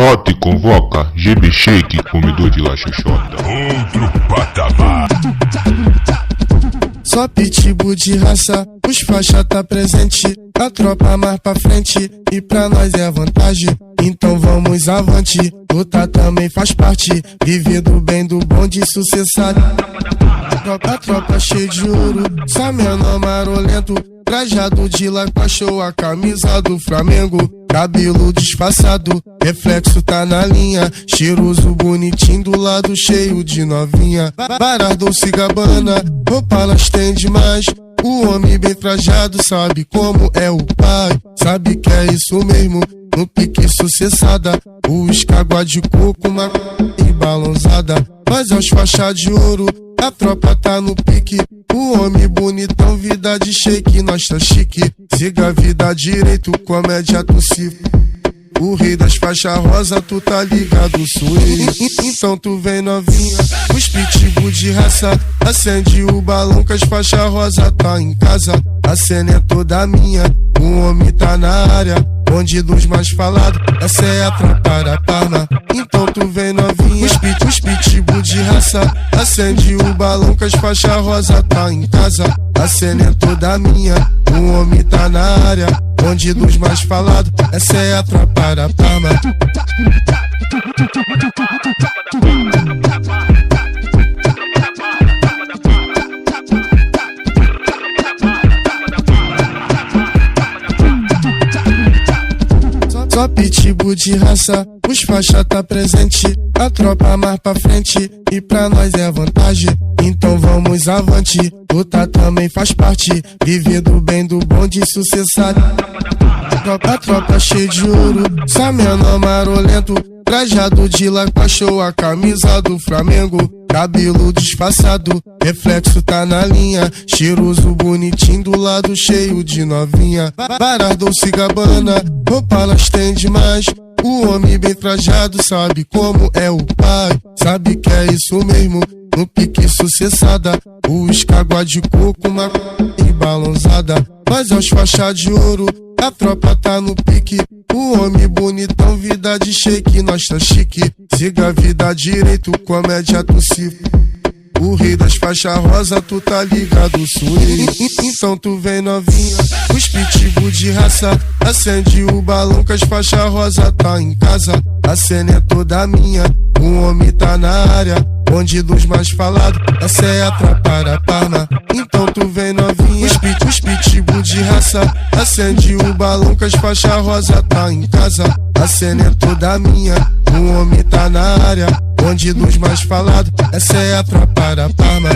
Brota e convoca GB Shake, comedor de la xoxota. Outro patamar. Só pitbull de raça, os faixa tá presente. A tropa mais pra frente e pra nós é vantagem. Então vamos avante, luta também faz parte. Viver do bem, do bom, de sucessado. A tropa cheia de ouro, só menor marolento. Trajado de laipa, show a camisa do Flamengo. Cabelo disfarçado, reflexo tá na linha. Cheiroso, bonitinho, do lado cheio de novinha. Varas Dolce Gabbana, roupa elas tem demais. O homem bem trajado sabe como é o pai. Sabe que é isso mesmo, no pique sucessada. Os cágua de coco, maconha e balãozada. Mas aos faixa de ouro, a tropa tá no pique. O homem bonitão, vida de shake, nós tá chique. Siga a vida direito, comédia do circo. O rei das faixas rosa, tu tá ligado, sou ele. Então tu vem novinha, os pitbull de raça. Acende o balão que as faixas rosa tá em casa. A cena é toda minha, o homem tá na área. Bonde dos mais falados, essa é a tropa da Parma. Então tu vem novinha, os pitbull de raça. Acende o balão que as faixas rosa tá em casa. A cena é toda minha, o homem tá na área. Bonde dos mais falados, essa é a tropa da Parma. Só pitbull de raça, os faixa tá presente. A tropa mais pra frente e pra nós é vantagem. Então vamos avante, luta também faz parte. Viver do bem, do bom, de sucessado. A tropa cheia de ouro, só menor marolento. Trajado de laipa, show a camisa do Flamengo. Cabelo disfarçado, reflexo tá na linha. Cheiroso, bonitinho, do lado cheio de novinha. Varas Dolce Gabbana, roupa elas tem demais. O homem bem trajado sabe como é o pai. Sabe que é isso mesmo, no pique sucessada. Os cágua de coco, maconha e balãozada. Mas aos faixa de ouro, a tropa tá no pique. O homem bonitão, vida de shake, nós tá chique. Siga a vida direito, comédia do circo. O rei das faixas rosa, tu tá ligado, sou ele. Então tu vem novinha, os pitbull de raça. Acende o balão que as faixas rosa tá em casa. A cena é toda minha, o homem tá na área. Bonde dos mais falados, essa é a tropa da Parma. Então tu vem novinha, os pitbull de raça. Acende o balão que as faixas rosa tá em casa. A cena é toda minha, o homem tá na área. Bonde dos mais falados, essa é a tropa da Parma.